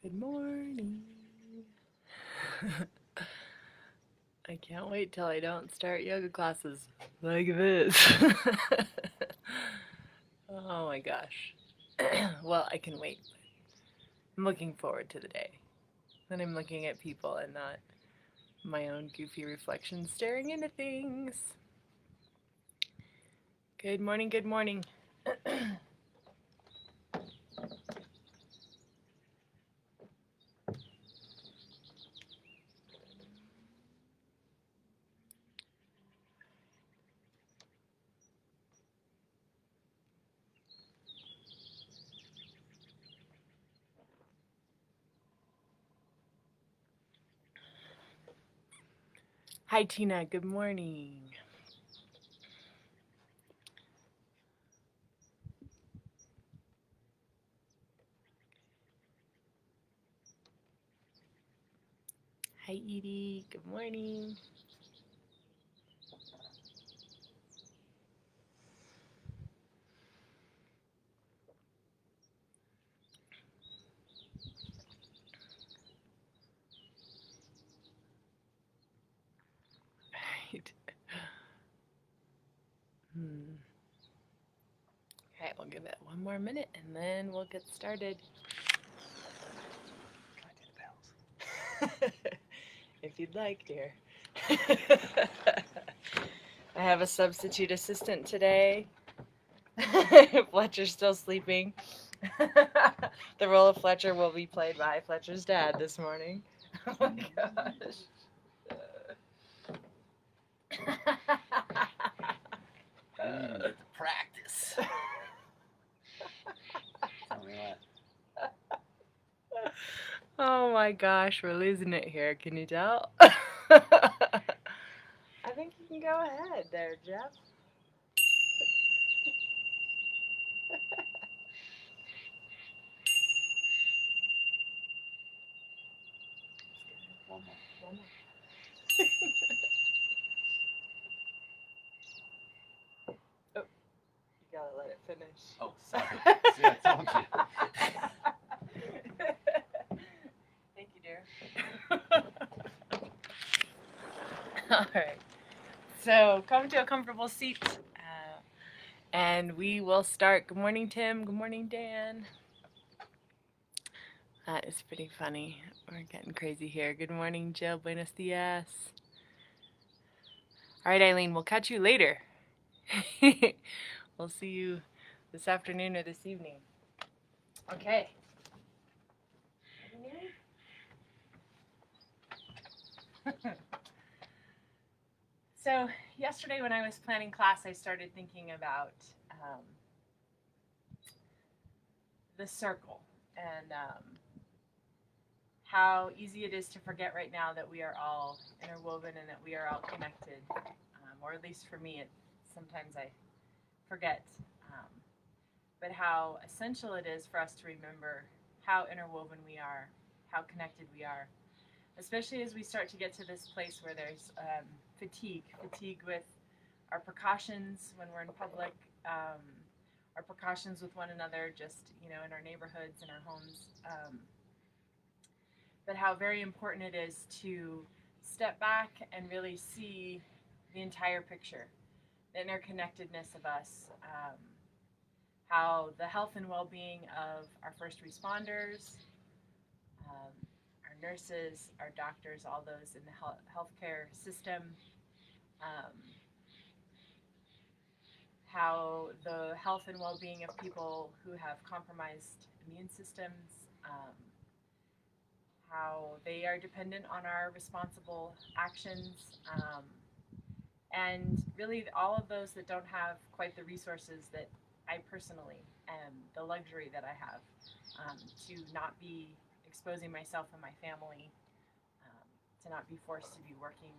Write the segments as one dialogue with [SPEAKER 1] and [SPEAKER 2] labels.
[SPEAKER 1] Good morning. I can't wait till I don't start yoga classes like this. Oh my gosh. Well, I can wait. I'm looking forward to the day when I'm looking at people and not my own goofy reflections staring into things. Good morning, good morning. Hi, Tina. Good morning. Hi, Edie. Good morning. Right. Okay, we'll give it one more minute and then we'll get started. Can I do the bells? If you'd like, dear. I have a substitute assistant today. Fletcher's still sleeping. The role of Fletcher will be played by Fletcher's dad this morning. Oh my gosh.
[SPEAKER 2] You didn't even get to practice. Tell me what.
[SPEAKER 1] Oh my gosh, we're losing it here. Can you tell? I think you can go ahead there, Jeff.
[SPEAKER 2] One more.
[SPEAKER 1] One more. Oh, you gotta let it finish.
[SPEAKER 2] Oh, sorry. See, I told you.
[SPEAKER 1] Thank you, dear. All right. So come to a comfortable seat, and we will start. Good morning, Tim. Good morning, Dan. That is pretty funny. We're getting crazy here. Good morning, Jill. Buenos dias. All right, Eileen, we'll catch you later. We'll see you this afternoon or this evening. Okay. So yesterday when I was planning class, I started thinking about the circle and how easy it is to forget right now that we are all interwoven and that we are all connected, or at least for me, sometimes I forget, but how essential it is for us to remember how interwoven we are, how connected we are, especially as we start to get to this place where there's fatigue with our precautions when we're in public, our precautions with one another, just in our neighborhoods, in our homes. But how very important it is to step back and really see the entire picture, the interconnectedness of us, how the health and well-being of our first responders, our nurses, our doctors, all those in the healthcare system, how the health and well-being of people who have compromised immune systems, how they are dependent on our responsible actions, and really all of those that don't have quite the resources that I personally am, the luxury that I have, to not be exposing myself and my family, to not be forced to be working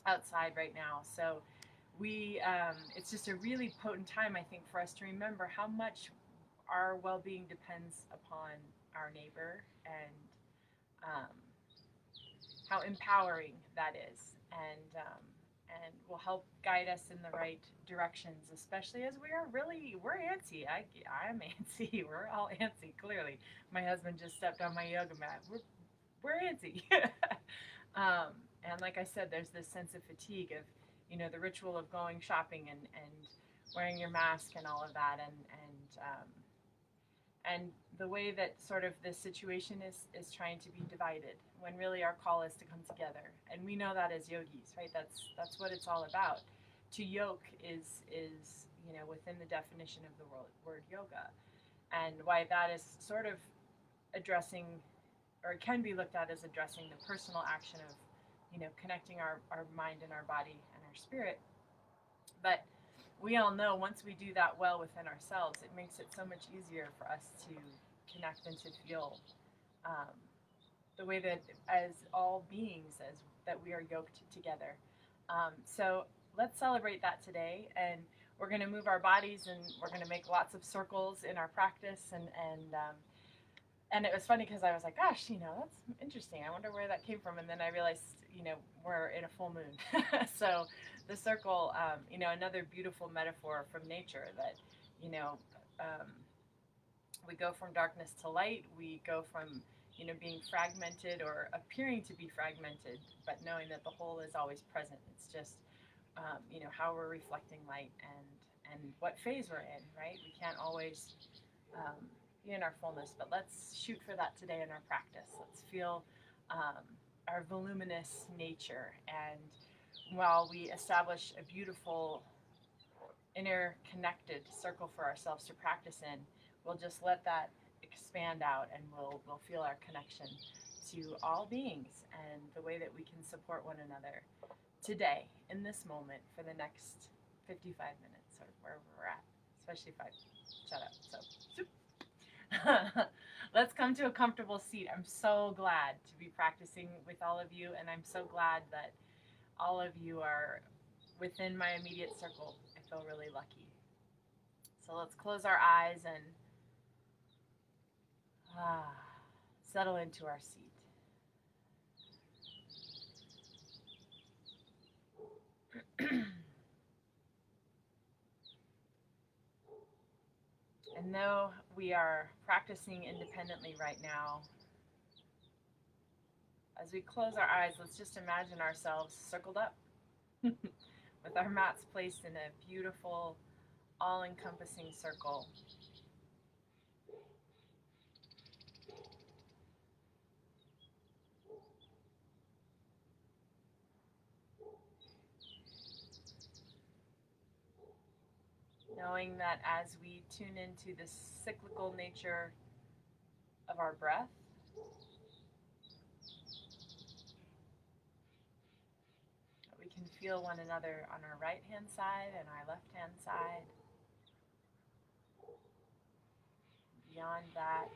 [SPEAKER 1] outside right now. So it's just a really potent time, I think, for us to remember how much our well-being depends upon our neighbor, and how empowering that is, and will help guide us in the right directions, especially as we're antsy. I'm antsy. We're all antsy, clearly. My husband just stepped on my yoga mat. We're antsy. And like I said, there's this sense of fatigue of, the ritual of going shopping and wearing your mask and all of that, and the way that sort of this situation is trying to be divided, when really our call is to come together. And we know that as yogis, right? That's what it's all about. To yoke is within the definition of the word yoga, and why that is sort of addressing, or it can be looked at as addressing the personal action of connecting our mind and our body and our spirit. But we all know once we do that well within ourselves, it makes it so much easier for us to connect and to feel the way that as all beings, as that we are yoked together. So let's celebrate that today, and we're going to move our bodies, and we're going to make lots of circles in our practice, and it was funny because I was like, gosh, that's interesting. I wonder where that came from. And then I realized, we're in a full moon. So the circle, another beautiful metaphor from nature that, we go from darkness to light. We go from, being fragmented or appearing to be fragmented, but knowing that the whole is always present. It's just, how we're reflecting light and what phase we're in, right? We can't always be in our fullness, but let's shoot for that today in our practice. Let's feel our voluminous nature, and while we establish a beautiful interconnected circle for ourselves to practice in, we'll just let that expand out, and we'll feel our connection to all beings and the way that we can support one another today in this moment for the next 55 minutes or wherever we're at, especially 5. Shut up. So, zoop. Let's come to a comfortable seat. I'm so glad to be practicing with all of you, and I'm so glad that all of you are within my immediate circle. I feel really lucky. So let's close our eyes and settle into our seat. And though we are practicing independently right now, as we close our eyes, let's just imagine ourselves circled up with our mats placed in a beautiful, all-encompassing circle. Knowing that as we tune into the cyclical nature of our breath, we can feel one another on our right-hand side and our left-hand side. Beyond that,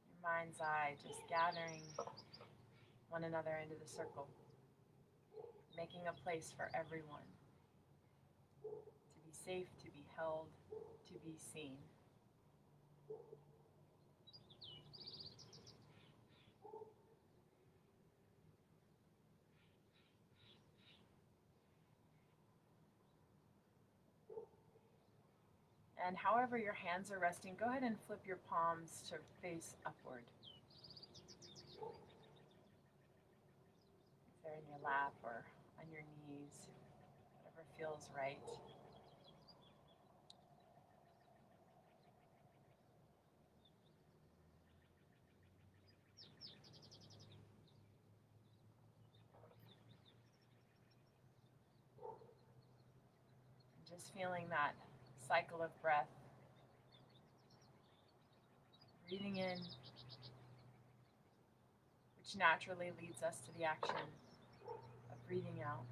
[SPEAKER 1] your mind's eye just gathering one another into the circle, making a place for everyone to be safe, to be held, to be seen. And however your hands are resting, go ahead and flip your palms to face upward. If they're in your lap or on your knees, whatever feels right. Just feeling that cycle of breath. Breathing in, which naturally leads us to the action of breathing out.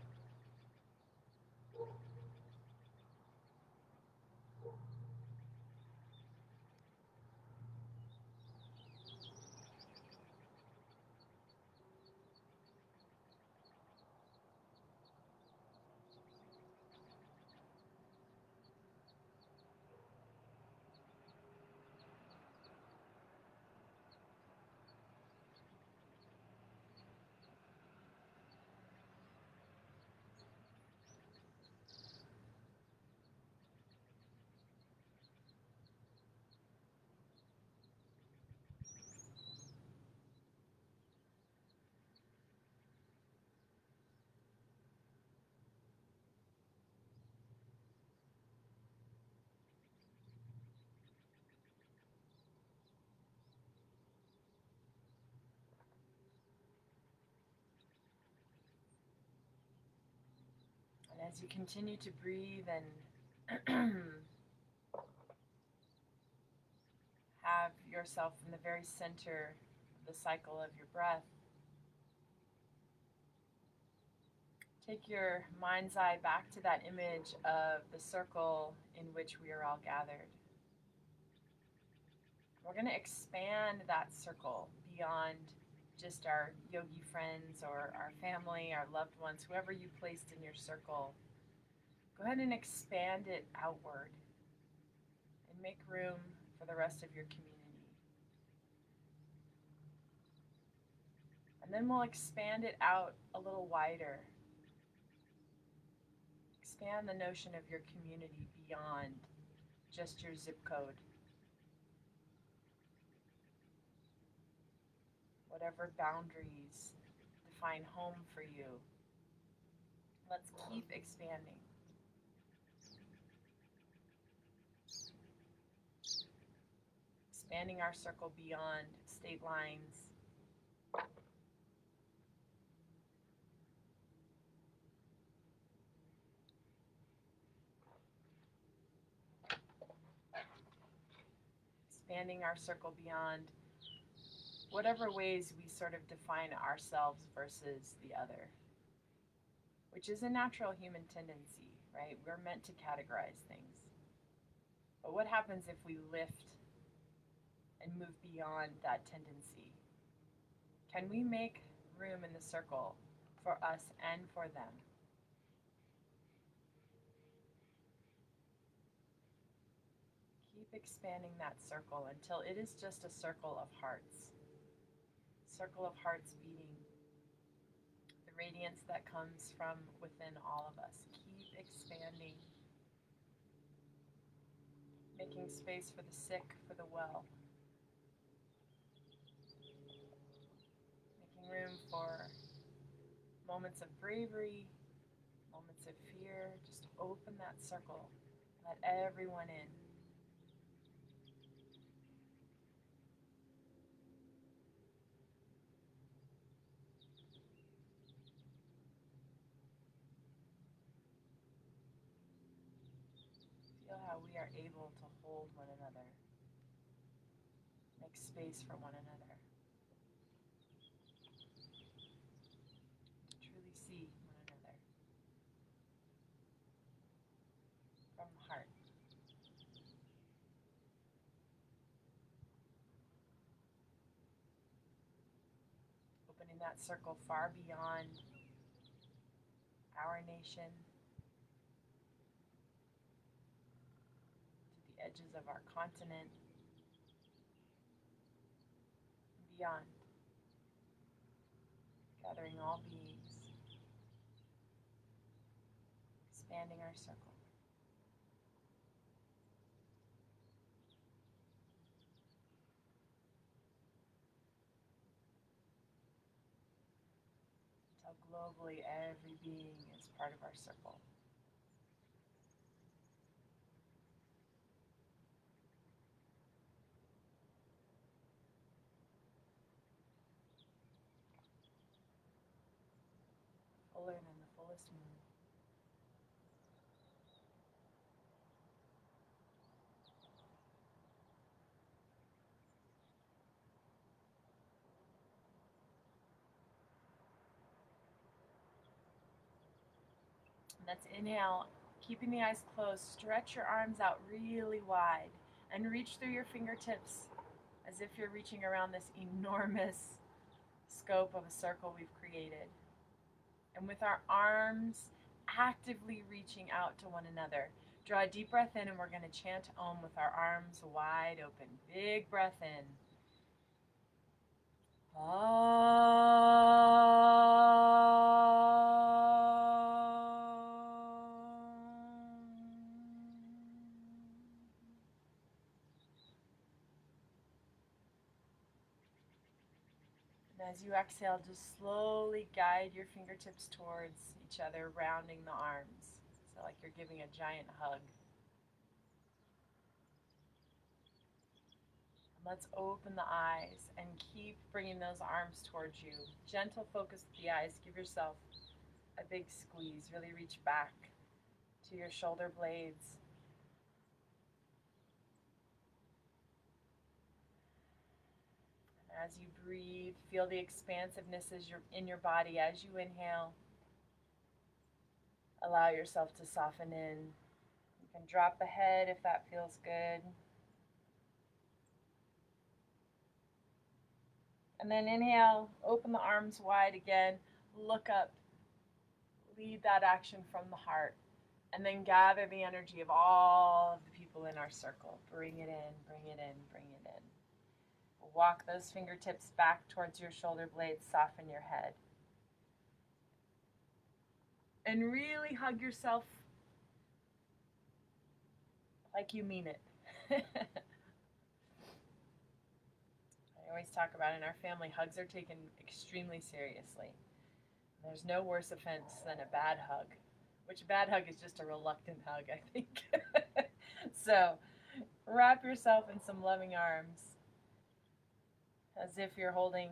[SPEAKER 1] As you continue to breathe and have yourself in the very center of the cycle of your breath, take your mind's eye back to that image of the circle in which we are all gathered. We're going to expand that circle beyond just our yogi friends or our family, our loved ones, whoever you placed in your circle. Go ahead and expand it outward and make room for the rest of your community. And then we'll expand it out a little wider. Expand the notion of your community beyond just your zip code. Whatever boundaries define home for you, let's keep expanding. Expanding our circle beyond state lines. Expanding our circle beyond whatever ways we sort of define ourselves versus the other, which is a natural human tendency, right? We're meant to categorize things. But what happens if we lift and move beyond that tendency? Can we make room in the circle for us and for them? Keep expanding that circle until it is just a circle of hearts. Circle of hearts beating. The radiance that comes from within all of us. Keep expanding. Making space for the sick, for the well. Making room for moments of bravery, moments of fear. Just open that circle. Let everyone in. Feel how we are able to hold one another. Make space for one another. To truly see one another. From the heart. Opening that circle far beyond our nation, to the edges of our continent, and beyond, gathering all beings, expanding our circle. Until globally every being is part of our circle. Fuller than the fullest moon. Let's inhale, keeping the eyes closed. Stretch your arms out really wide and reach through your fingertips as if you're reaching around this enormous scope of a circle we've created. And with our arms actively reaching out to one another, draw a deep breath in, and we're going to chant Om with our arms wide open. Big breath in. And as you exhale, just slowly guide your fingertips towards each other, rounding the arms. So like you're giving a giant hug. Let's open the eyes and keep bringing those arms towards you. Gentle focus with the eyes. Give yourself a big squeeze. Really reach back to your shoulder blades. As you breathe, feel the expansiveness in your body as you inhale. Allow yourself to soften in. You can drop the head if that feels good. And then inhale, open the arms wide again, look up, lead that action from the heart, and then gather the energy of all of the people in our circle. Bring it in, bring it in, bring it in. Walk those fingertips back towards your shoulder blades, soften your head. And really hug yourself like you mean it. I always talk about in our family, hugs are taken extremely seriously. There's no worse offense than a bad hug, which a bad hug is just a reluctant hug, I think. So wrap yourself in some loving arms as if you're holding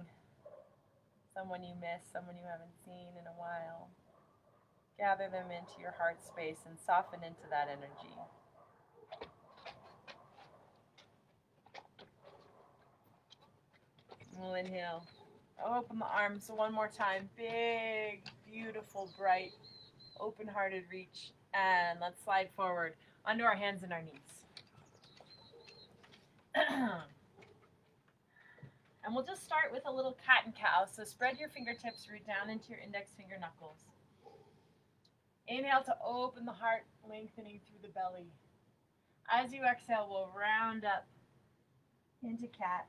[SPEAKER 1] someone you miss, someone you haven't seen in a while. Gather them into your heart space and soften into that energy. We'll inhale. Open the arms one more time. Big, beautiful, bright, open-hearted reach. And let's slide forward onto our hands and our knees. And we'll just start with a little cat and cow. So spread your fingertips, root down into your index finger knuckles. Inhale to open the heart, lengthening through the belly. As you exhale, we'll round up into cat.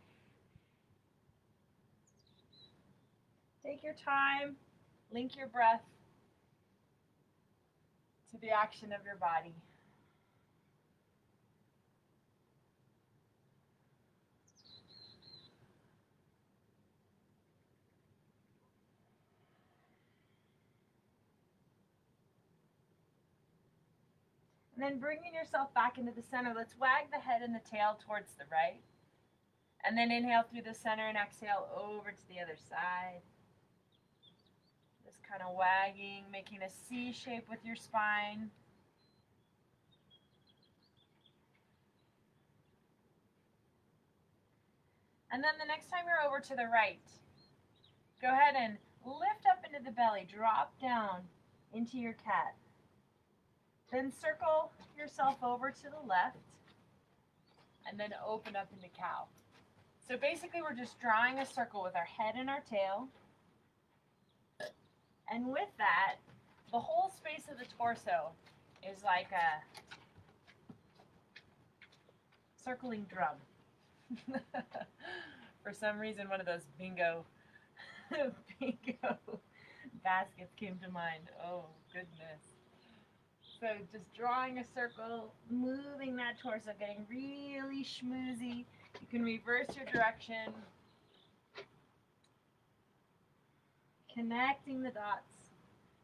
[SPEAKER 1] Take your time, link your breath to the action of your body. And then bringing yourself back into the center, let's wag the head and the tail towards the right. And then inhale through the center and exhale over to the other side. Just kind of wagging, making a C shape with your spine. And then the next time you're over to the right, go ahead and lift up into the belly, drop down into your cat. Then circle yourself over to the left, and then open up into cow. So basically we're just drawing a circle with our head and our tail. And with that, the whole space of the torso is like a circling drum. For some reason, one of those bingo baskets came to mind. Oh, goodness. So just drawing a circle, moving that torso, getting really schmoozy. You can reverse your direction. Connecting the dots,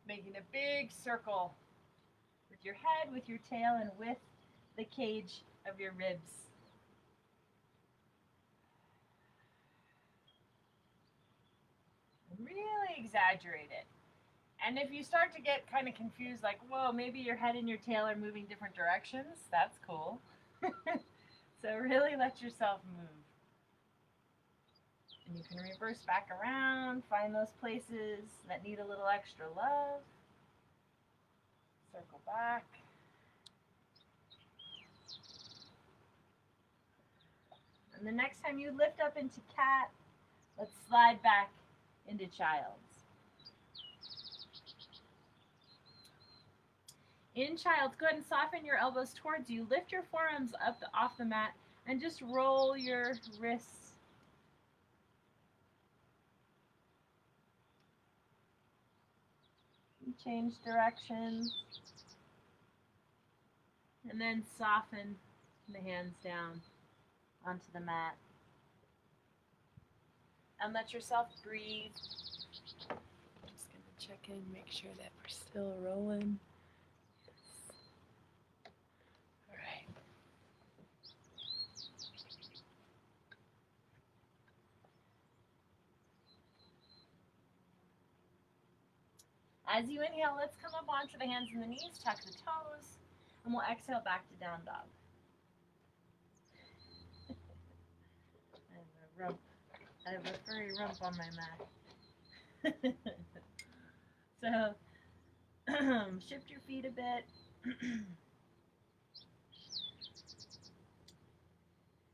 [SPEAKER 1] making a big circle with your head, with your tail, and with the cage of your ribs. Really exaggerate it. And if you start to get kind of confused, like, whoa, maybe your head and your tail are moving different directions, that's cool. So really let yourself move. And you can reverse back around, find those places that need a little extra love. Circle back. And the next time you lift up into cat, let's slide back into child's. In child's, go ahead and soften your elbows towards you. Lift your forearms up off the mat and just roll your wrists. Change directions. And then soften the hands down onto the mat. And let yourself breathe. I'm just going to check in, make sure that we're still rolling. All right. As you inhale, let's come up onto the hands and the knees, tuck the toes, and we'll exhale back to down dog. I have a furry rump on my mat. So, shift your feet a bit.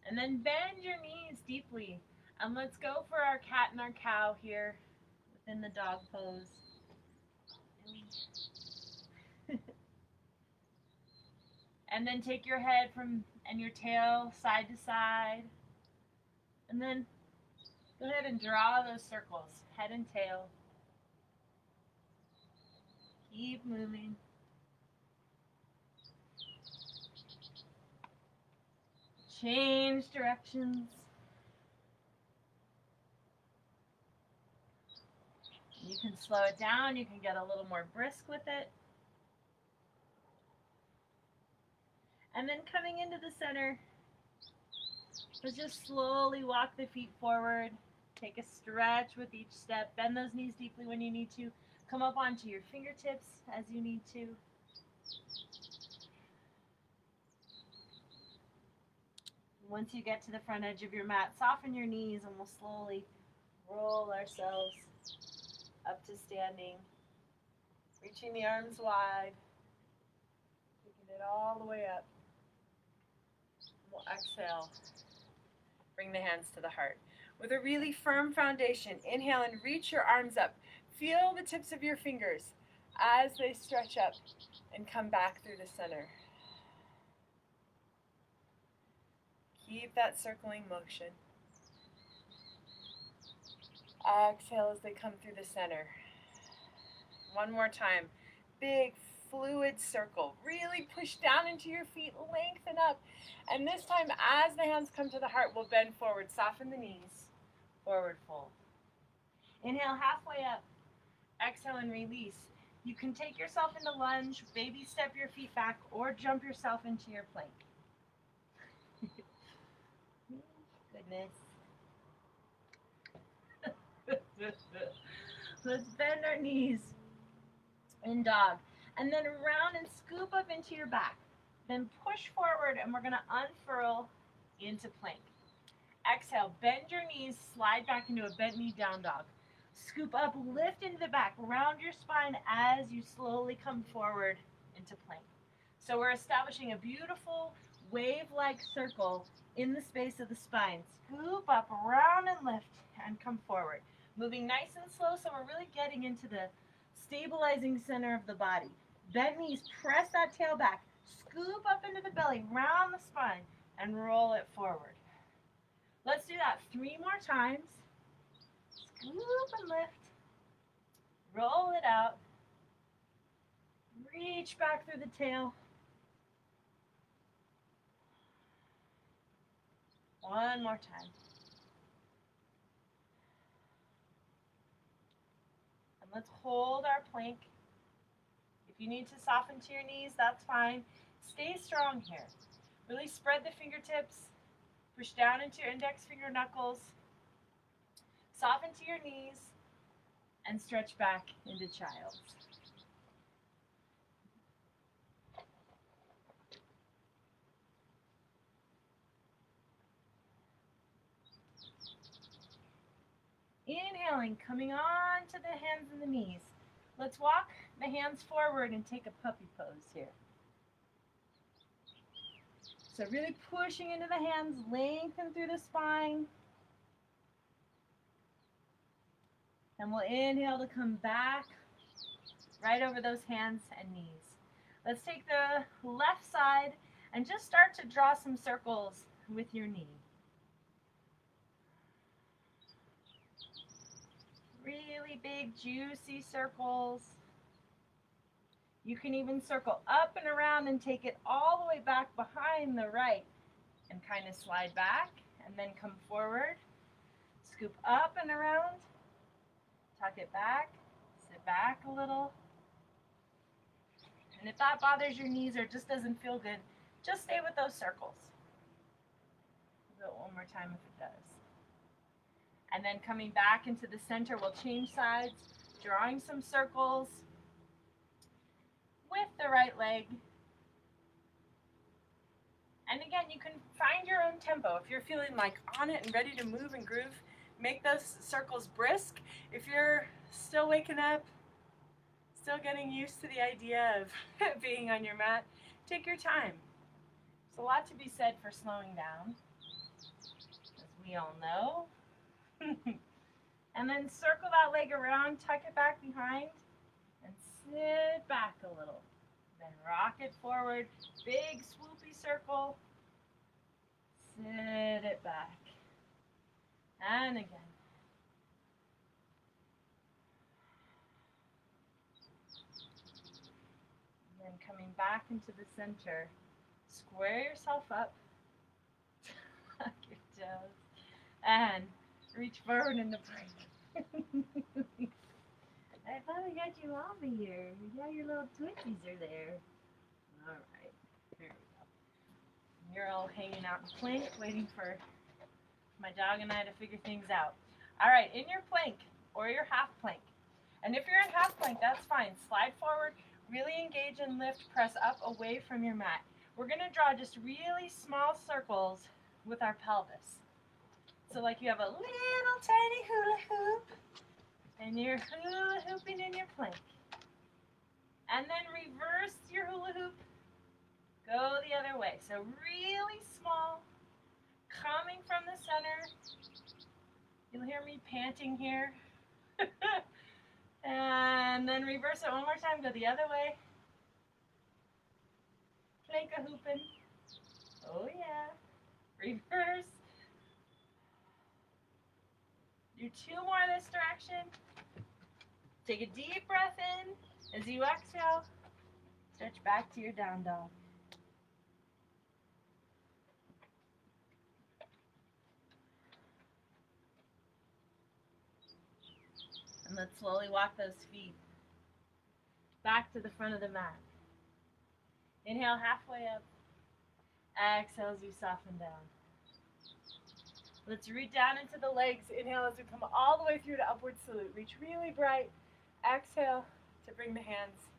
[SPEAKER 1] And then bend your knees deeply. And let's go for our cat and our cow here within the dog pose. And then take your head and your tail side to side. And then go ahead and draw those circles, head and tail. Keep moving. Change directions. You can slow it down, you can get a little more brisk with it. And then coming into the center, let's just slowly walk the feet forward. Take a stretch with each step. Bend those knees deeply when you need to. Come up onto your fingertips as you need to. Once you get to the front edge of your mat, soften your knees and we'll slowly roll ourselves up to standing. Reaching the arms wide. Taking it all the way up. We'll exhale. Bring the hands to the heart. With a really firm foundation, inhale and reach your arms up. Feel the tips of your fingers as they stretch up and come back through the center. Keep that circling motion. Exhale as they come through the center. One more time. Big fluid circle. Really push down into your feet, lengthen up. And this time, as the hands come to the heart, we'll bend forward. Soften the knees. Forward fold. Inhale halfway up. Exhale and release. You can take yourself into lunge, baby step your feet back, or jump yourself into your plank. Goodness. Let's bend our knees in dog. And then round and scoop up into your back. Then push forward and we're going to unfurl into plank. Exhale, bend your knees, slide back into a bent knee down dog. Scoop up, lift into the back, round your spine as you slowly come forward into plank. So we're establishing a beautiful wave-like circle in the space of the spine. Scoop up, round and lift, and come forward. Moving nice and slow, so we're really getting into the stabilizing center of the body. Bent knees, press that tail back. Scoop up into the belly, round the spine, and roll it forward. Let's do that 3 more times. Scoop and lift. Roll it out. Reach back through the tail. One more time. And let's hold our plank. If you need to soften to your knees, that's fine. Stay strong here. Really spread the fingertips. Push down into your index finger knuckles. Soften to your knees. And stretch back into child. Inhaling, coming on to the hands and the knees. Let's walk the hands forward and take a puppy pose here. So really pushing into the hands, lengthen through the spine. And we'll inhale to come back right over those hands and knees. Let's take the left side and just start to draw some circles with your knee. Really big, juicy circles. You can even circle up and around and take it all the way back behind the right and kind of slide back and then come forward. Scoop up and around. Tuck it back. Sit back a little. And if that bothers your knees or just doesn't feel good, just stay with those circles. Do it one more time if it does. And then coming back into the center, we'll change sides, drawing some circles with the right leg. And again, you can find your own tempo. If you're feeling like on it and ready to move and groove, make those circles brisk. If you're still waking up, still getting used to the idea of being on your mat, take your time. There's a lot to be said for slowing down, as we all know. And then circle that leg around, tuck it back behind, and sit back a little. Then rock it forward, big swoopy circle, sit it back, and again. And then coming back into the center, square yourself up, tuck your toes, and reach forward into plank. I finally got you over here. Yeah, your little twitchies are there. All right, there we go. You're all hanging out in plank, waiting for my dog and I to figure things out. All right, in your plank or your half plank. And if you're in half plank, that's fine. Slide forward, really engage and lift, press up away from your mat. We're gonna draw just really small circles with our pelvis. So like you have a little tiny hula hoop, and you're hula hooping in your plank. And then reverse your hula hoop, go the other way. So really small, coming from the center. You'll hear me panting here. And then reverse it one more time, go the other way. Plank a hooping. Oh yeah. Reverse. Do two more this direction. Take a deep breath in. As you exhale, stretch back to your down dog. And let's slowly walk those feet back to the front of the mat. Inhale halfway up. Exhale as you soften down. Let's reach down into the legs. Inhale as we come all the way through to upward salute. Reach really bright. Exhale to bring the hands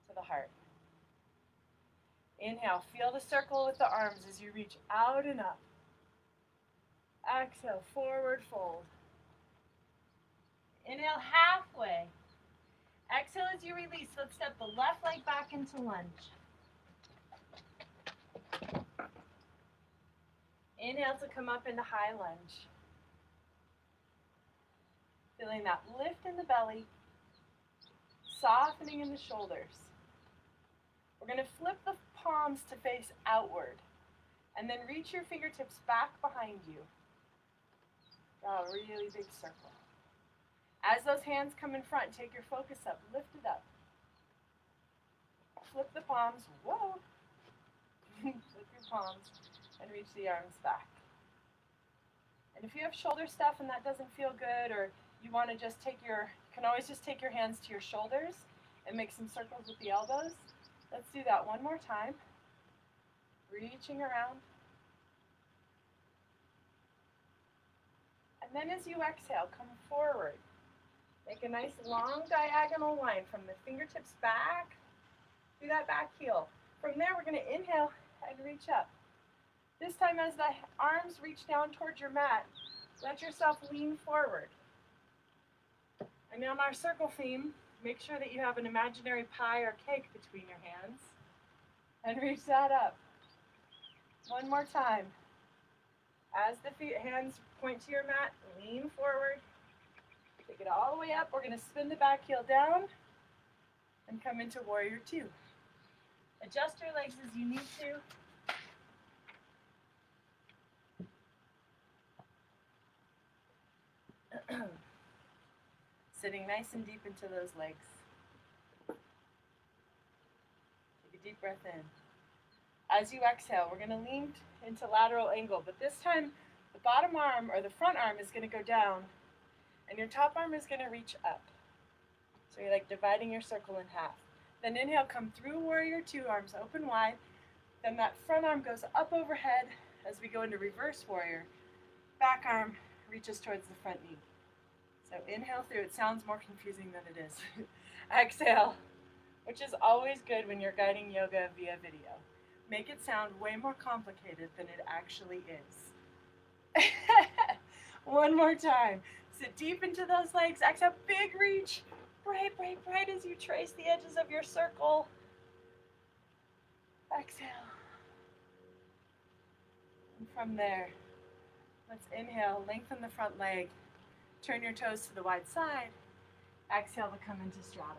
[SPEAKER 1] to the heart. Inhale, feel the circle with the arms as you reach out and up. Exhale, forward fold. Inhale halfway. Exhale as you release. Let's step the left leg back into lunge. Inhale to come up into high lunge. Feeling that lift in the belly, softening in the shoulders. We're going to flip the palms to face outward and then reach your fingertips back behind you. Draw a really big circle. As those hands come in front, take your focus up, lift it up. Flip the palms, whoa. Flip your palms and reach the arms back. And if you have shoulder stuff and that doesn't feel good, or you want to just you can always just take your hands to your shoulders and make some circles with the elbows. Let's do that one more time. Reaching around. And then as you exhale, come forward. Make a nice long diagonal line from the fingertips back through that back heel. From there, we're going to inhale and reach up. This time, as the arms reach down towards your mat, let yourself lean forward. And on our circle theme, make sure that you have an imaginary pie or cake between your hands. And reach that up. One more time. As the hands point to your mat, lean forward. Take it all the way up. We're going to spin the back heel down and come into warrior two. Adjust your legs as you need to. Sitting nice and deep into those legs. Take a deep breath in. As you exhale, we're going to lean into lateral angle, but this time the bottom arm or the front arm is going to go down and your top arm is going to reach up. So you're like dividing your circle in half. Then inhale, come through warrior two, arms open wide. Then that front arm goes up overhead as we go into reverse warrior. Back arm reaches towards the front knee. So inhale through. It sounds more confusing than it is. Exhale. which is always good when you're guiding yoga via video. Make it sound way more complicated than it actually is. One more time. Sit deep into those legs. Exhale, big reach. Bright, bright, bright as you trace the edges of your circle. Exhale. And from there, let's inhale, lengthen the front leg. Turn your toes to the wide side. Exhale to come into straddle.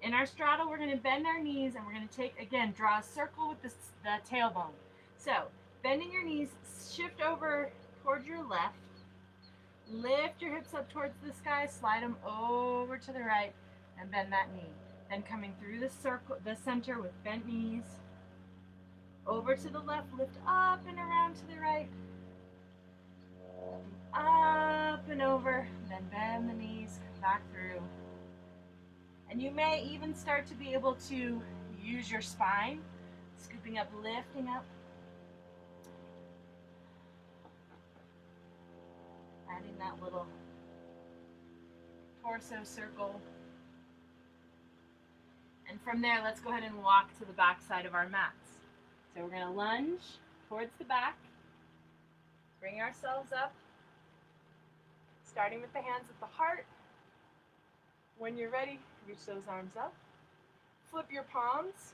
[SPEAKER 1] In our straddle, we're going to bend our knees and we're going to take, again, draw a circle with the tailbone. So, bending your knees, shift over towards your left. Lift your hips up towards the sky, slide them over to the right, and bend that knee. Then coming through the circle, the center with bent knees. Over to the left, lift up and around to the right. Up and over, then bend the knees back through. And you may even start to be able to use your spine, scooping up, lifting up. Adding that little torso circle. And from there, let's go ahead and walk to the back side of our mats. So we're going to lunge towards the back, bring ourselves up, starting with the hands at the heart. When you're ready, reach those arms up. Flip your palms.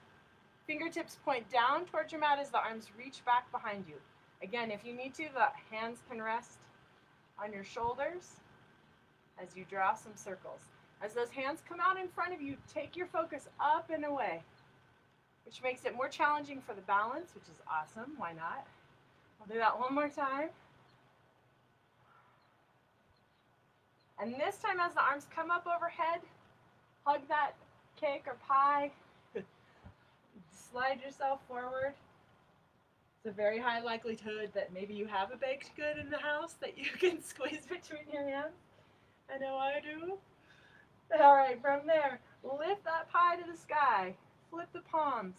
[SPEAKER 1] Fingertips point down towards your mat as the arms reach back behind you. Again, if you need to, the hands can rest on your shoulders as you draw some circles. As those hands come out in front of you, take your focus up and away, which makes it more challenging for the balance, which is awesome. Why not? I'll do that one more time. And this time, as the arms come up overhead, hug that cake or pie. Slide yourself forward. It's a very high likelihood that maybe you have a baked good in the house that you can squeeze between your hands. I know I do. All right, from there, lift that pie to the sky. Flip the palms.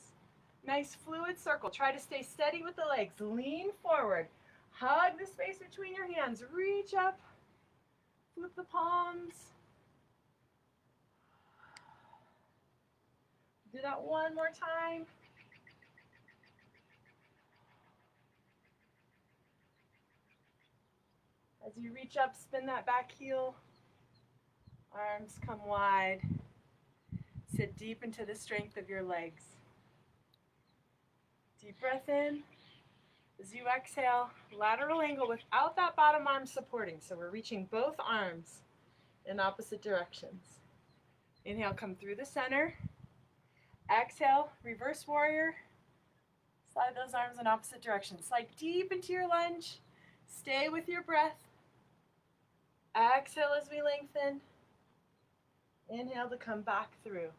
[SPEAKER 1] Nice fluid circle. Try to stay steady with the legs. Lean forward. Hug the space between your hands. Reach up. Flip the palms. Do that one more time. As you reach up, spin that back heel. Arms come wide. Sit deep into the strength of your legs. Deep breath in. As you exhale, lateral angle without that bottom arm supporting. So we're reaching both arms in opposite directions. Inhale, come through the center. Exhale, reverse warrior. Slide those arms in opposite directions. Slide deep into your lunge. Stay with your breath. Exhale as we lengthen. Inhale to come back through.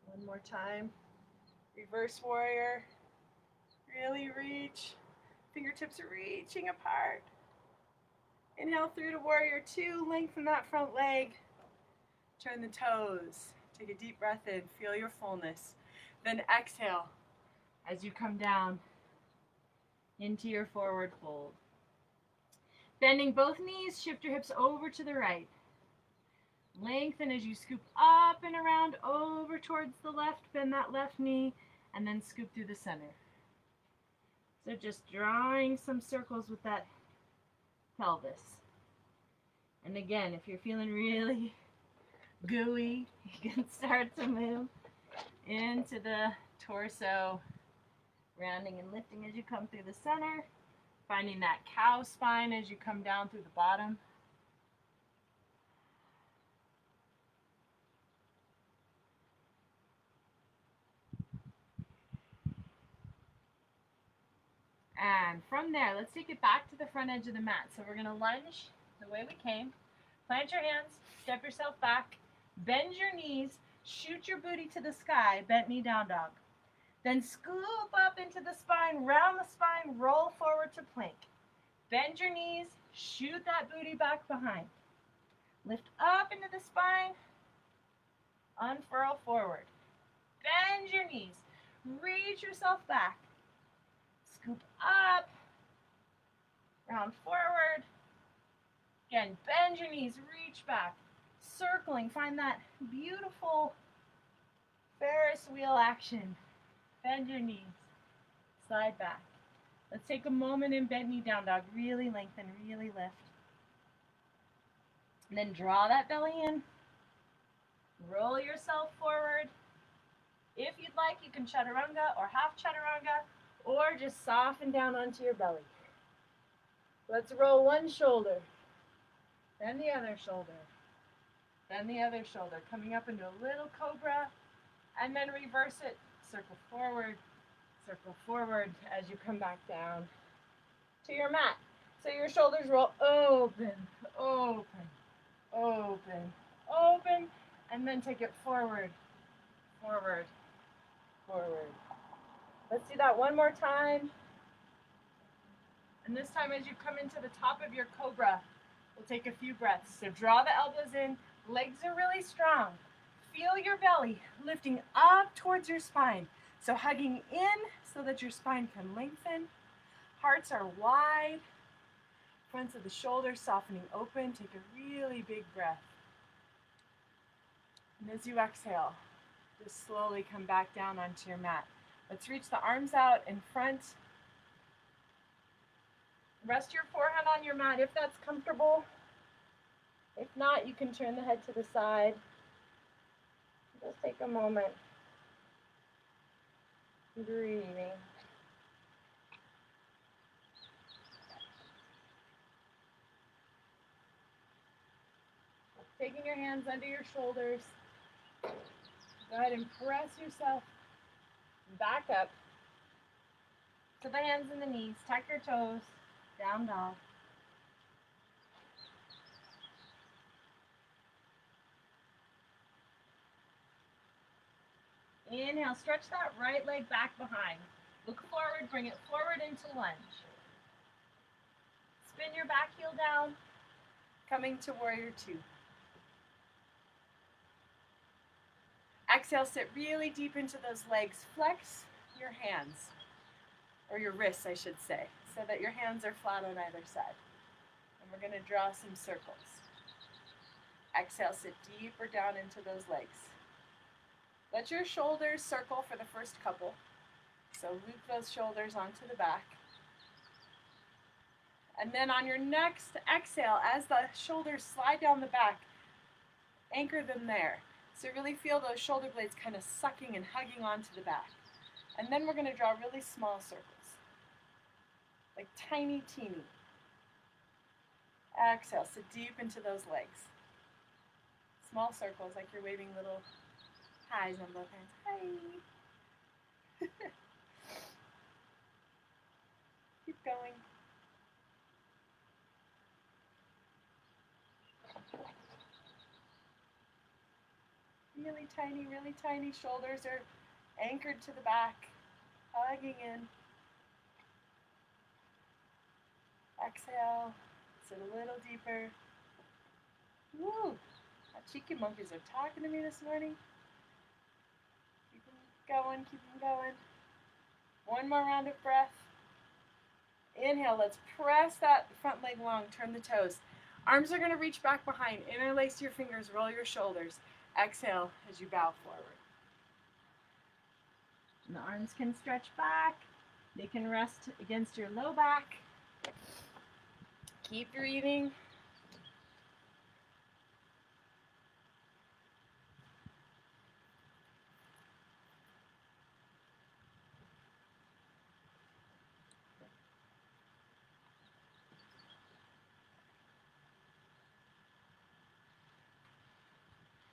[SPEAKER 1] One more time. Reverse warrior. Really reach. Fingertips are reaching apart. Inhale through to warrior two. Lengthen that front leg. Turn the toes. Take a deep breath in. Feel your fullness. Then exhale as you come down into your forward fold. Bending both knees, shift your hips over to the right. Lengthen as you scoop up and around over towards the left. Bend that left knee and then scoop through the center. So just drawing some circles with that pelvis. And again, if you're feeling really gooey, you can start to move into the torso, rounding and lifting as you come through the center, finding that cow spine as you come down through the bottom. And from there, let's take it back to the front edge of the mat. So we're going to lunge the way we came. Plant your hands, step yourself back, bend your knees, shoot your booty to the sky, bent knee down dog. Then scoop up into the spine, round the spine, roll forward to plank. Bend your knees, shoot that booty back behind. Lift up into the spine, unfurl forward. bend your knees. Reach yourself back. Scoop up. Round forward. Again, bend your knees, reach back. Circling, find that beautiful Ferris wheel action. Bend your knees, slide back. Let's take a moment in bent knee down dog. Really lengthen, really lift. And then draw that belly in. Roll yourself forward. If you'd like, you can chaturanga or half chaturanga, or just soften down onto your belly. Let's roll one shoulder, then the other shoulder, then the other shoulder, coming up into a little cobra, and then reverse it. Circle forward as you come back down to your mat. So your shoulders roll open, open, open, open, and then take it forward, forward, forward. Let's do that one more time. And this time as you come into the top of your cobra, we'll take a few breaths. So draw the elbows in, legs are really strong. Feel your belly lifting up towards your spine. So hugging in so that your spine can lengthen. Hearts are wide. Fronts of the shoulders softening open. Take a really big breath. And as you exhale, just slowly come back down onto your mat. Let's reach the arms out in front. Rest your forehead on your mat if that's comfortable. If not, you can turn the head to the side. Just take a moment. Breathing. Taking your hands under your shoulders. Go ahead and press yourself back up to the hands and the knees. Tuck your toes. Down dog. Inhale, stretch that right leg back behind. Look forward, bring it forward into lunge. Spin your back heel down, coming to warrior two. Exhale, sit really deep into those legs. Flex your hands, or your wrists, I should say, so that your hands are flat on either side. And we're going to draw some circles. Exhale, sit deeper down into those legs. Let your shoulders circle for the first couple. So loop those shoulders onto the back. And then on your next exhale, as the shoulders slide down the back, anchor them there. So really feel those shoulder blades kind of sucking and hugging onto the back. And then we're going to draw really small circles, like tiny, teeny. Exhale, sit deep into those legs. Small circles, like you're waving little highs on both hands. Hi. Keep going. Really tiny shoulders are anchored to the back, hugging in. Exhale, sit a little deeper. Woo! My cheeky monkeys are talking to me this morning. Keep them going, keep them going. One more round of breath. Inhale, let's press that front leg long, turn the toes. Arms are going to reach back behind. Interlace your fingers, roll your shoulders. Exhale as you bow forward. And the arms can stretch back. They can rest against your low back. Keep breathing.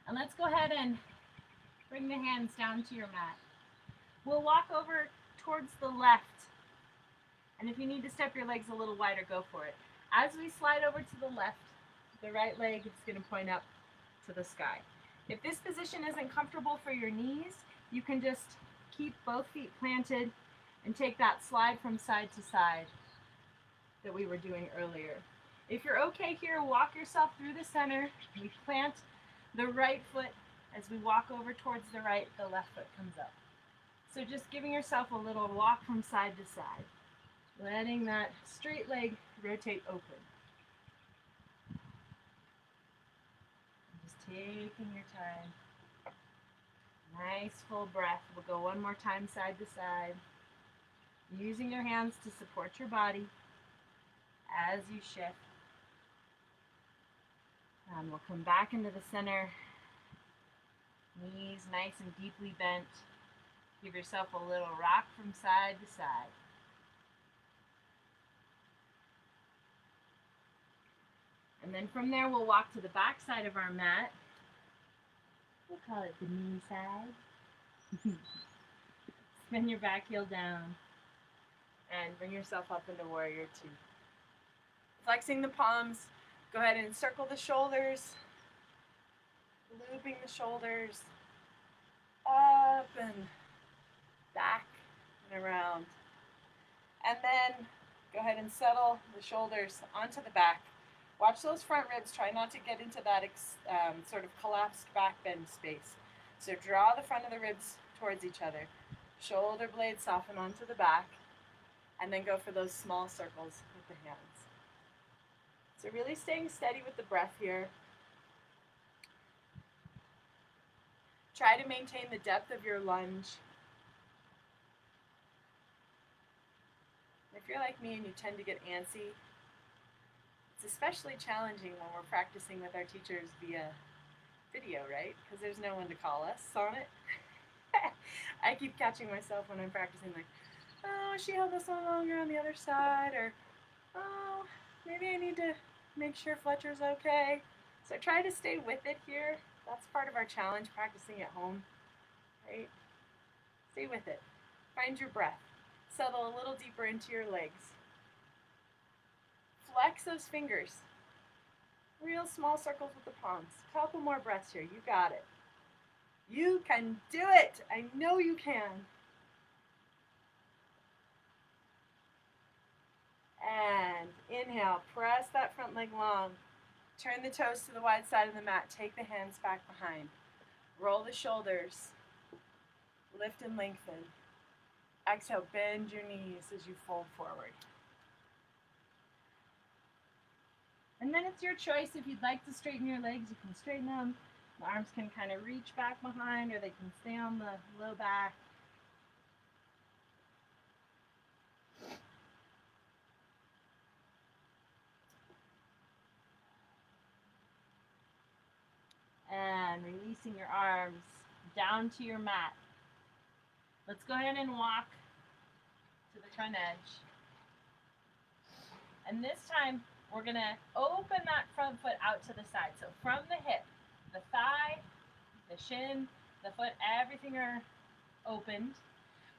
[SPEAKER 1] And let's go ahead and bring the hands down to your mat. We'll walk over towards the left. And if you need to step your legs a little wider, go for it. As we slide over to the left, the right leg is going to point up to the sky. If this position isn't comfortable for your knees, you can just keep both feet planted and take that slide from side to side that we were doing earlier. If you're okay here, walk yourself through the center. We plant the right foot as we walk over towards the right, the left foot comes up. So just giving yourself a little walk from side to side, letting that straight leg rotate open. Just taking your time. Nice full breath. We'll go one more time side to side. Using your hands to support your body as you shift. And we'll come back into the center. Knees nice and deeply bent. Give yourself a little rock from side to side. And then from there, we'll walk to the back side of our mat. We'll call it the knee side. Spin your back heel down and bring yourself up into warrior two. Flexing the palms, go ahead and circle the shoulders, looping the shoulders up and back and around. And then go ahead and settle the shoulders onto the back. Watch those front ribs. Try not to get into that sort of collapsed back bend space. So draw the front of the ribs towards each other. Shoulder blades soften onto the back. And then go for those small circles with the hands. So really staying steady with the breath here. Try to maintain the depth of your lunge. If you're like me and you tend to get antsy, it's especially challenging when we're practicing with our teachers via video, right? Because there's no one to call us on it. I keep catching myself when I'm practicing like, oh, she held this one longer on the other side, or oh, maybe I need to make sure Fletcher's okay. So try to stay with it here. That's part of our challenge, practicing at home, right? Stay with it. Find your breath. Settle a little deeper into your legs. Flex those fingers. Real small circles with the palms. Couple more breaths here. You got it. You can do it. I know you can. And inhale. Press that front leg long. Turn the toes to the wide side of the mat. Take the hands back behind. Roll the shoulders. Lift and lengthen. Exhale, bend your knees as you fold forward. And then it's your choice. If you'd like to straighten your legs, you can straighten them. The arms can kind of reach back behind, or they can stay on the low back. And releasing your arms down to your mat. Let's go ahead and walk to the front edge. And this time, we're going to open that front foot out to the side. So from the hip, the thigh, the shin, the foot, everything are opened.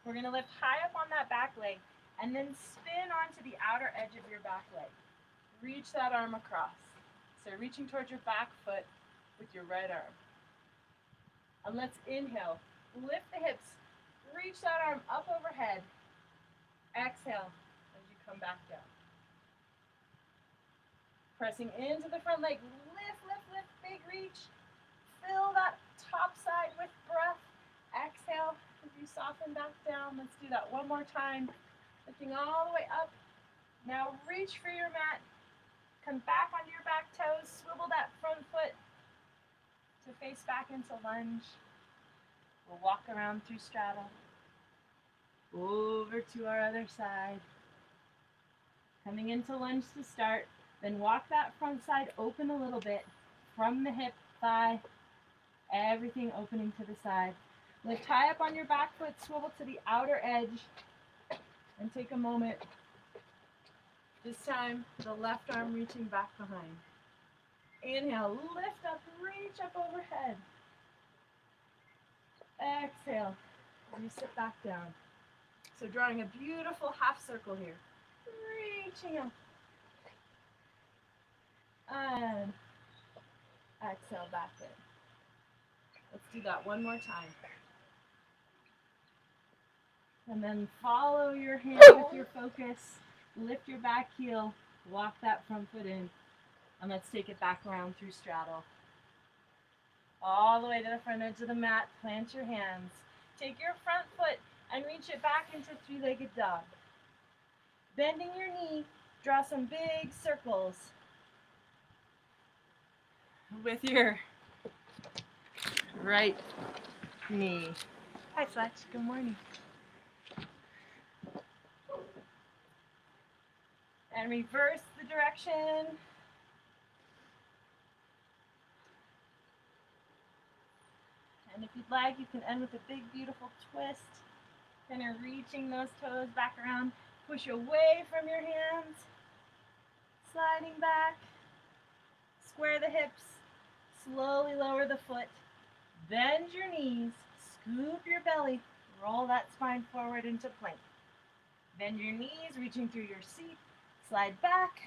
[SPEAKER 1] We're going to lift high up on that back leg and then spin onto the outer edge of your back leg. Reach that arm across. So reaching towards your back foot with your right arm. And let's inhale. Lift the hips. Reach that arm up overhead. Exhale as you come back down. Pressing into the front leg. Lift, lift, lift. Big reach. Fill that top side with breath. Exhale as you soften back down. Let's do that one more time. Lifting all the way up. Now reach for your mat. Come back onto your back toes. Swivel that front foot to face back into lunge. We'll walk around through straddle. Over to our other side. Coming into lunge to start. Then walk that front side open a little bit. From the hip, thigh, everything opening to the side. Lift high up on your back foot, swivel to the outer edge, and take a moment. This time, the left arm reaching back behind. Inhale, lift up, reach up overhead. Exhale, and you sit back down. So drawing a beautiful half circle here. Reaching up. And exhale back in. Let's do that one more time. And then follow your hand with your focus. Lift your back heel. Walk that front foot in. And let's take it back around through straddle. All the way to the front edge of the mat. Plant your hands. Take your front foot and reach it back into three-legged dog. Bending your knee, draw some big circles with your right knee. Hi, Fletch. Good morning. And reverse the direction. And if you'd like, you can end with a big, beautiful twist. Kind of reaching those toes back around. Push away from your hands. Sliding back. Square the hips. Slowly lower the foot. Bend your knees. Scoop your belly. Roll that spine forward into plank. Bend your knees, reaching through your seat. Slide back.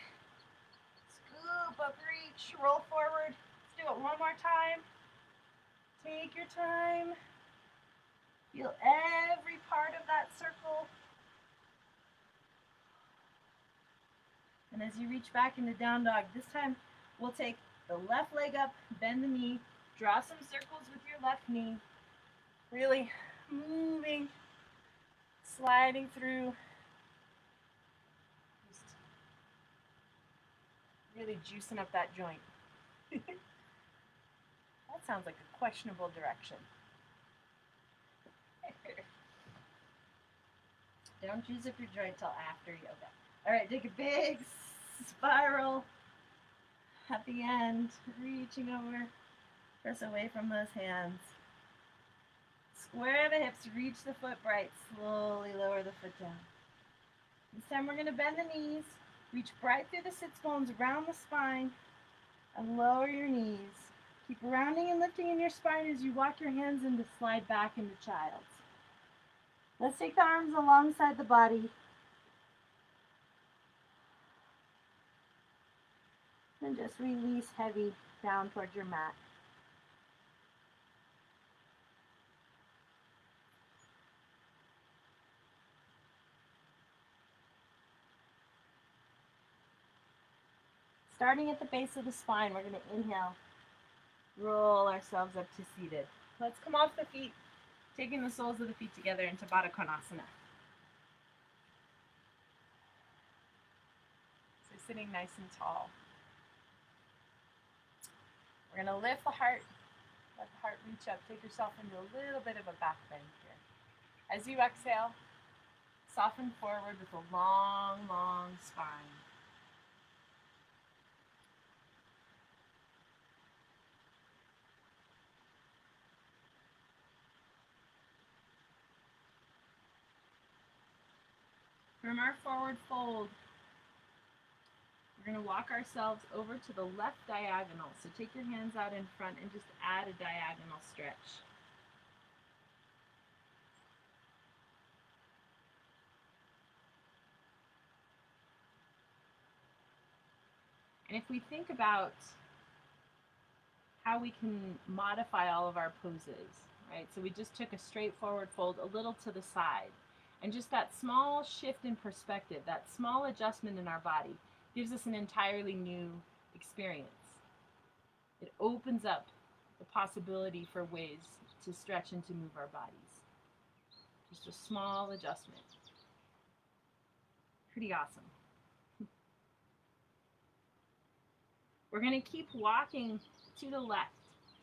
[SPEAKER 1] Scoop up, reach. Roll forward. Let's do it one more time. Take your time. Feel every part of that circle. And as you reach back into down dog, this time we'll take the left leg up, bend the knee, draw some circles with your left knee. Really moving, sliding through. Just really juicing up that joint. That sounds like a questionable direction. Don't juice up your joint till after yoga. All right, take a big spiral at the end, reaching over, press away from those hands. Square the hips, reach the foot bright, slowly lower the foot down. This time we're going to bend the knees, reach bright through the sits bones, round the spine, and lower your knees. Keep rounding and lifting in your spine as you walk your hands in to slide back into child's. Let's take the arms alongside the body. And just release heavy down towards your mat. Starting at the base of the spine, we're going to inhale, roll ourselves up to seated. Let's come off the feet, taking the soles of the feet together into Baddha Konasana. So sitting nice and tall. We're going to lift the heart, let the heart reach up, take yourself into a little bit of a back bend here. As you exhale, soften forward with a long, long spine. From our forward fold, we're going to walk ourselves over to the left diagonal. So take your hands out in front and just add a diagonal stretch. And if we think about how we can modify all of our poses, right? So we just took a straight forward fold a little to the side. And just that small shift in perspective, that small adjustment in our body gives us an entirely new experience. It opens up the possibility for ways to stretch and to move our bodies. Just a small adjustment. Pretty awesome. We're going to keep walking to the left.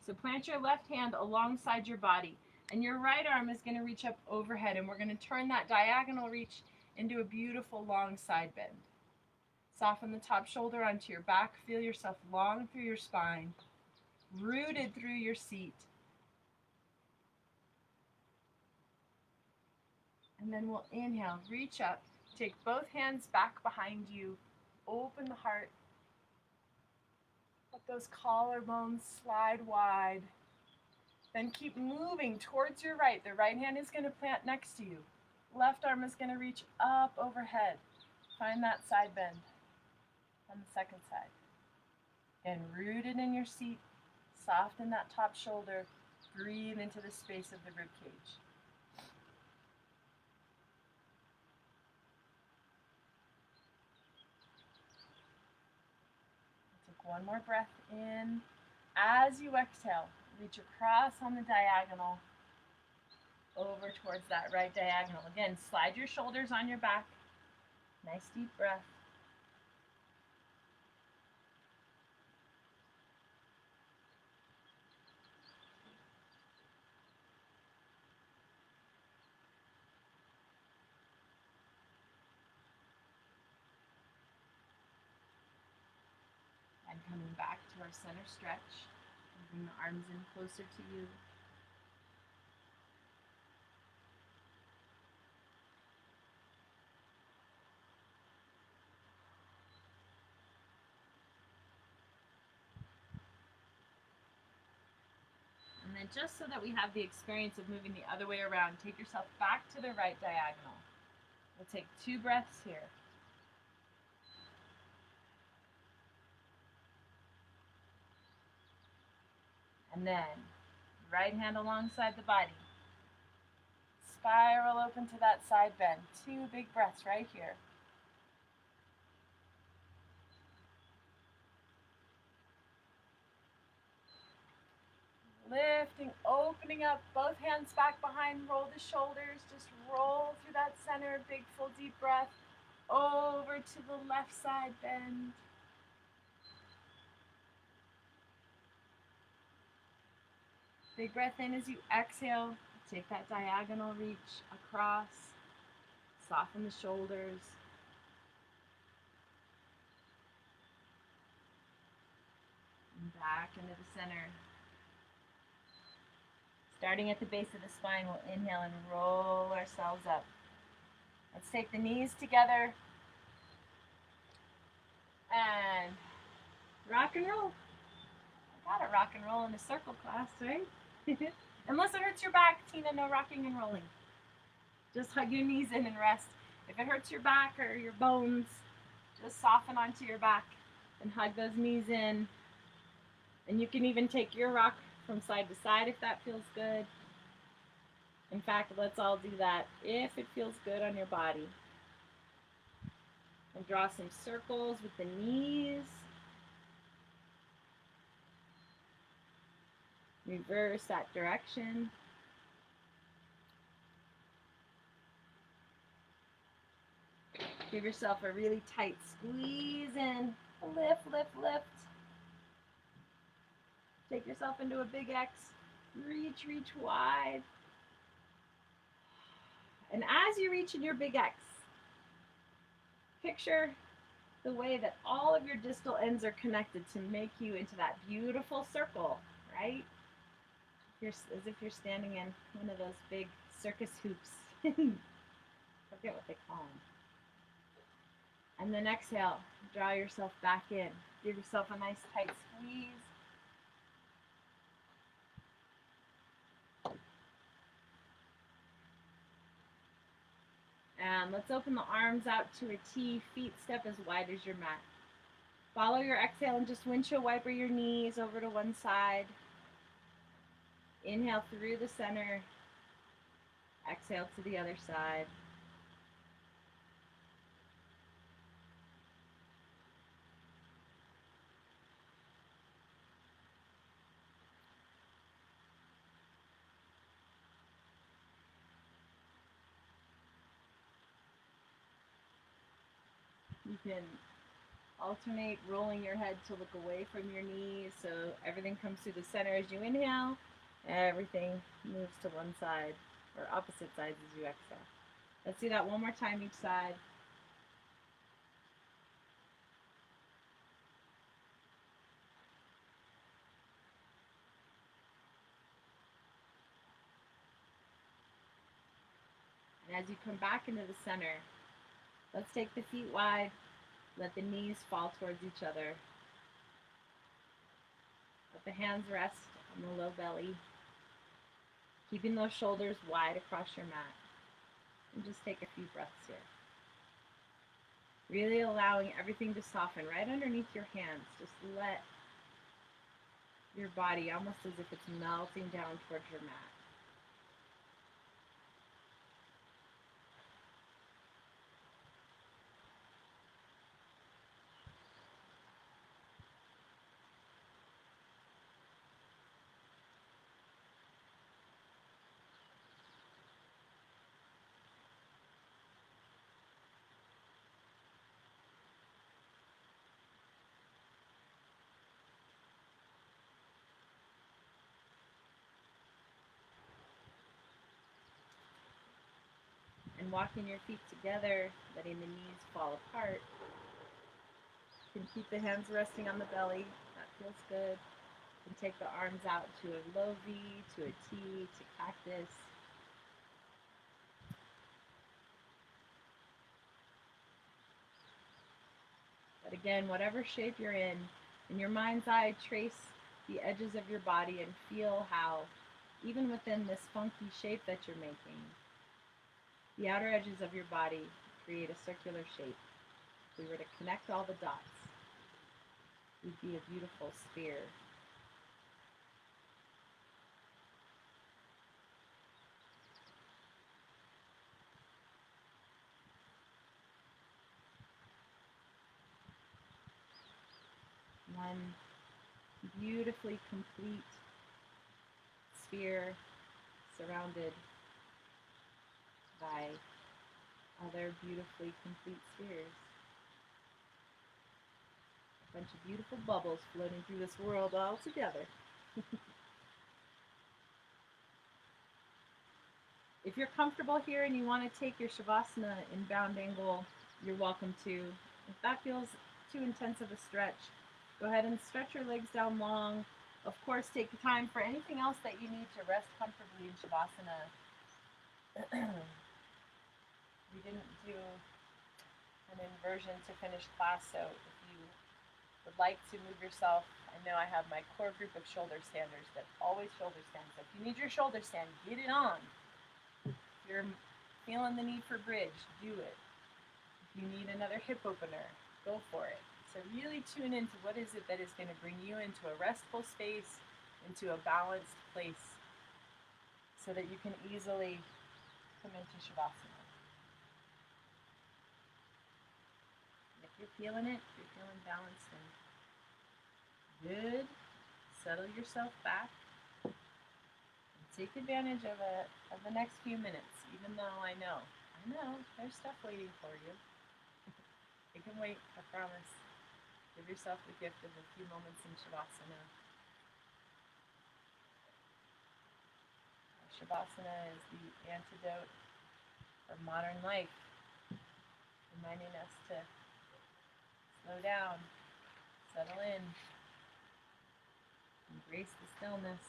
[SPEAKER 1] So plant your left hand alongside your body. And your right arm is going to reach up overhead, and we're going to turn that diagonal reach into a beautiful long side bend. Soften the top shoulder onto your back. Feel yourself long through your spine, rooted through your seat. And then we'll inhale, reach up, take both hands back behind you, open the heart. Let those collarbones slide wide. Then keep moving towards your right. The right hand is going to plant next to you. Left arm is going to reach up overhead. Find that side bend on the second side. And rooted in your seat, soften that top shoulder. Breathe into the space of the rib cage. Take one more breath in. As you exhale, reach across on the diagonal. over towards that right diagonal. Again, slide your shoulders on your back. Nice deep breath. And coming back to our center stretch. Bring the arms in closer to you. And then just so that we have the experience of moving the other way around, take yourself back to the right diagonal. We'll take 2 breaths here. And then right hand alongside the body. Spiral open to that side bend. 2 big breaths right here. Lifting, opening up, both hands back behind, roll the shoulders, just roll through that center, big full deep breath, over to the left side bend. Big breath in as you exhale, take that diagonal reach across, soften the shoulders. And back into the center. Starting at the base of the spine, we'll inhale and roll ourselves up. Let's take the knees together and rock and roll. I got to rock and roll in a circle class, right? Unless it hurts your back, Tina, no rocking and rolling. Just hug your knees in and rest. If it hurts your back or your bones, just soften onto your back and hug those knees in. And you can even take your rock from side to side if that feels good. In fact, let's all do that if it feels good on your body. And draw some circles with the knees. Reverse that direction. Give yourself a really tight squeeze in. Lift, lift, lift. Take yourself into a big X. Reach, reach wide. And as you reach in your big X, picture the way that all of your distal ends are connected to make you into that beautiful circle, right? As if you're standing in one of those big circus hoops. Forget what they call them. And then exhale, draw yourself back in. Give yourself a nice tight squeeze. And let's open the arms out to a T, feet step as wide as your mat. Follow your exhale and just windshield wiper your knees over to one side. Inhale through the center. Exhale to the other side. You can alternate rolling your head to look away from your knees so everything comes through the center as you inhale. Everything moves to one side or opposite sides as you exhale. Let's do that one more time each side. And as you come back into the center, let's take the feet wide. Let the knees fall towards each other. Let the hands rest on the low belly. Keeping those shoulders wide across your mat. And just take a few breaths here. Really allowing everything to soften right underneath your hands. Just let your body, almost as if it's melting down towards your mat. walking your feet together, letting the knees fall apart. You can keep the hands resting on the belly. That feels good. You can take the arms out to a low V, to a T, to cactus. But again, whatever shape you're in your mind's eye, trace the edges of your body and feel how, even within this funky shape that you're making, the outer edges of your body create a circular shape. If we were to connect all the dots, we'd be a beautiful sphere. One beautifully complete sphere surrounded by other beautifully complete spheres. A bunch of beautiful bubbles floating through this world all together. If you're comfortable here and you want to take your Shavasana in bound angle, you're welcome to. If that feels too intense of a stretch, go ahead and stretch your legs down long. Of course, take time for anything else that you need to rest comfortably in Shavasana. We didn't do an inversion to finish class, so if you would like to move yourself, I know I have my core group of shoulder standers that always shoulder stand. So if you need your shoulder stand, get it on. If you're feeling the need for bridge, do it. If you need another hip opener, go for it. So really tune into what is it that is going to bring you into a restful space, into a balanced place, so that you can easily come into Shavasana. If you're feeling it, if you're feeling balanced and good, settle yourself back and take advantage of the next few minutes, even though I know there's stuff waiting for you. It can wait, I promise. Give yourself the gift of a few moments in Shavasana. Shavasana is the antidote for modern life, reminding us to slow down, settle in, embrace the stillness.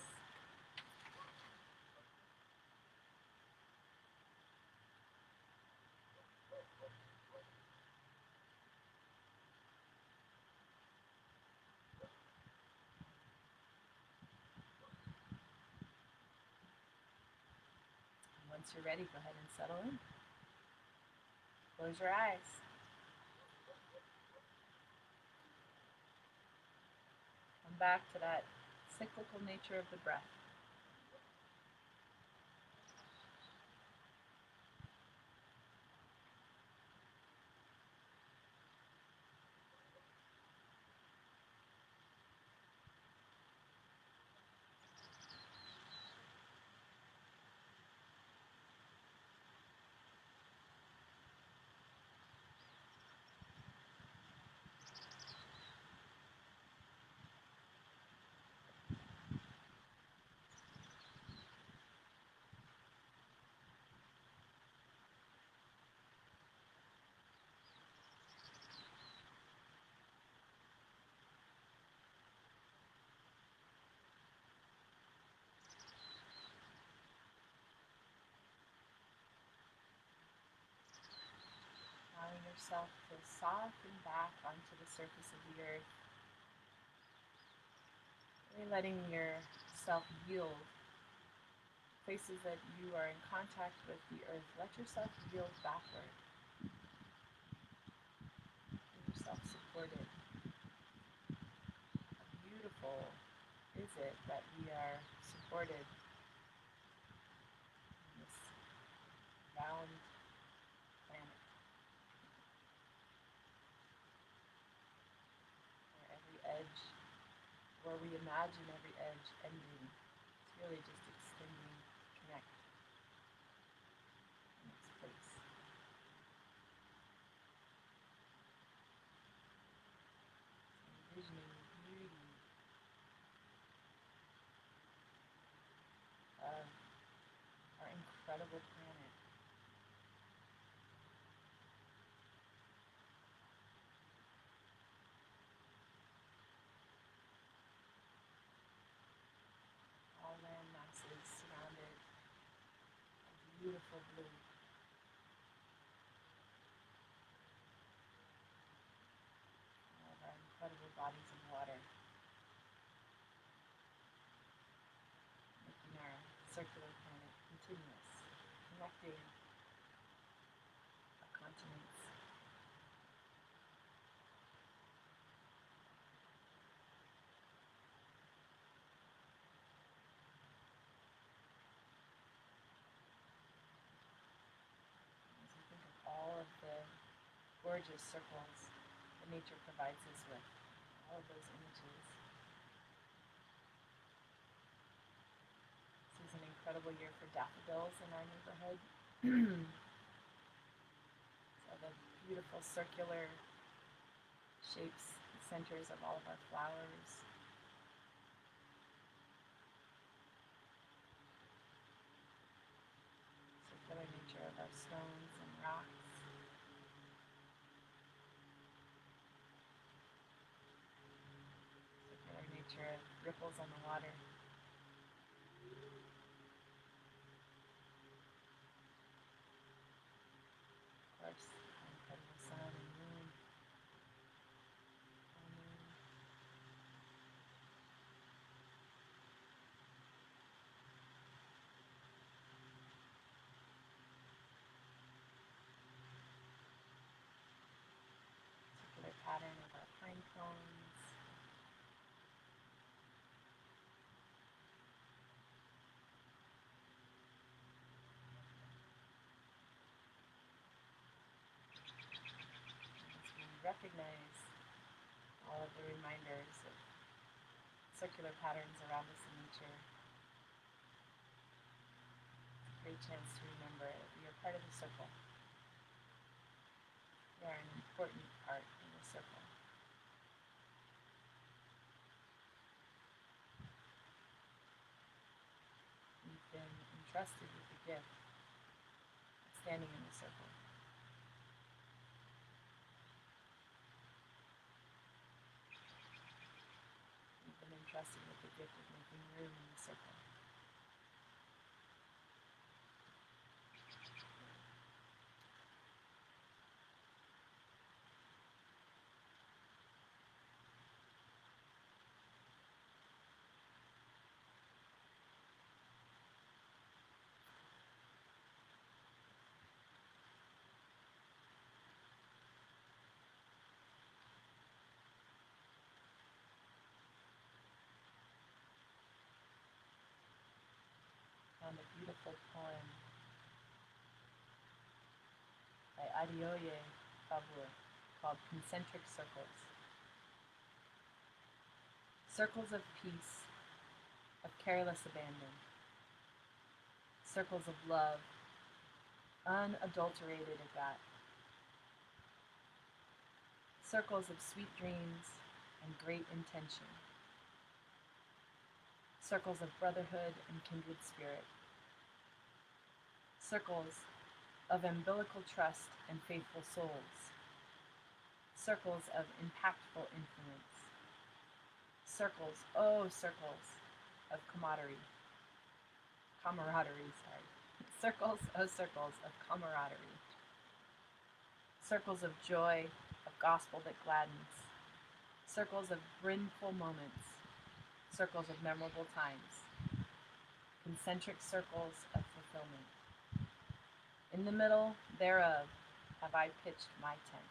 [SPEAKER 1] Once you're ready, go ahead and settle in. Close your eyes. Come back to that cyclical nature of the breath. Allowing yourself to soften back onto the surface of the earth. Really letting yourself yield. Places that you are in contact with the earth, let yourself yield backward. Give yourself supported. How beautiful is it that we are supported in this round planet, where every edge, where we imagine every edge ending, it's really just extending, connect in its place. So envisioning the beauty of our incredible planet. beautiful blue. All of our incredible bodies of water, making our circular planet continuous, connecting our continents. As we think of all of the gorgeous circles that nature provides us with, all of those images. This is an incredible year for daffodils in our neighborhood. So the beautiful circular shapes, the centers of all of our flowers. Circular nature of our stones and rocks. Circular nature of ripples on the water. Of course, our incredible sun and moon. Full moon. Circular pattern of our pine cones. As we recognize all of the reminders of circular patterns around us in nature, it's a great chance to remember that we are part of the circle. We are an important part in the circle. We've been entrusted with the gift of standing in the circle. We've been entrusted with the gift of making room in the circle. Found a beautiful poem by Adeoye Fabur called Concentric Circles. Circles of peace, of careless abandon. Circles of love, unadulterated at that. Circles of sweet dreams and great intention. Circles of brotherhood and kindred spirit. Circles of umbilical trust and faithful souls. Circles of impactful influence. Circles, oh circles of camaraderie. Circles, oh circles of camaraderie. Circles of joy, of gospel that gladdens. Circles of brimful moments. Circles of memorable times. Concentric circles of fulfillment. In the middle thereof have I pitched my tent.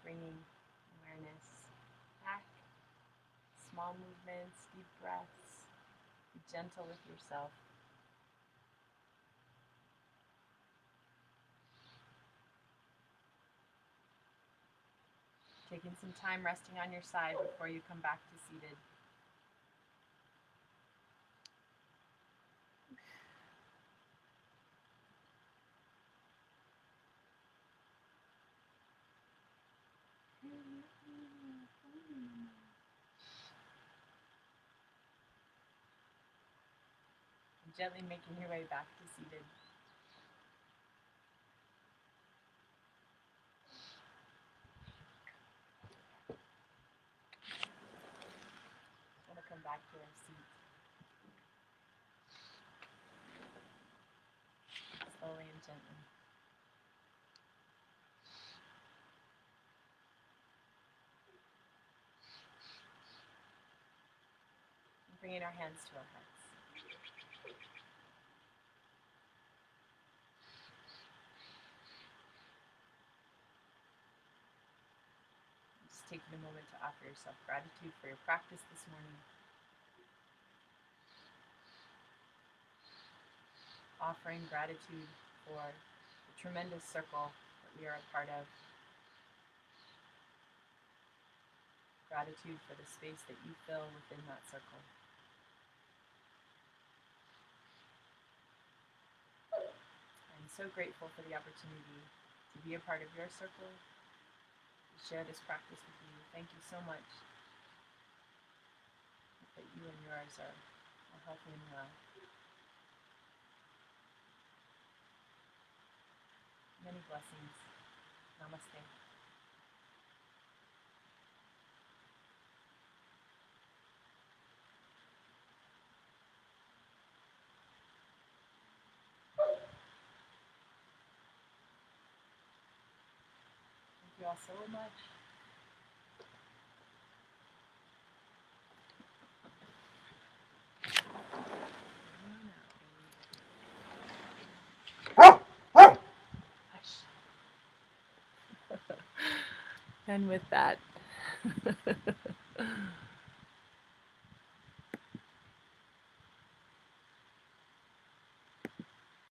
[SPEAKER 1] Bringing awareness back. Small movements, deep breaths. Be gentle with yourself. Taking some time resting on your side before you come back to seated. Gently making your way back to seated. Want to come back to our seat. Slowly and gently. And bringing our hands to our hearts. Just taking a moment to offer yourself gratitude for your practice this morning. Offering gratitude for the tremendous circle that we are a part of. Gratitude for the space that you fill within that circle. I'm so grateful for the opportunity to be a part of your circle, to share this practice with you. Thank you so much. That you and yours are healthy and well. Many blessings. Namaste. Thank you all so much. And with that,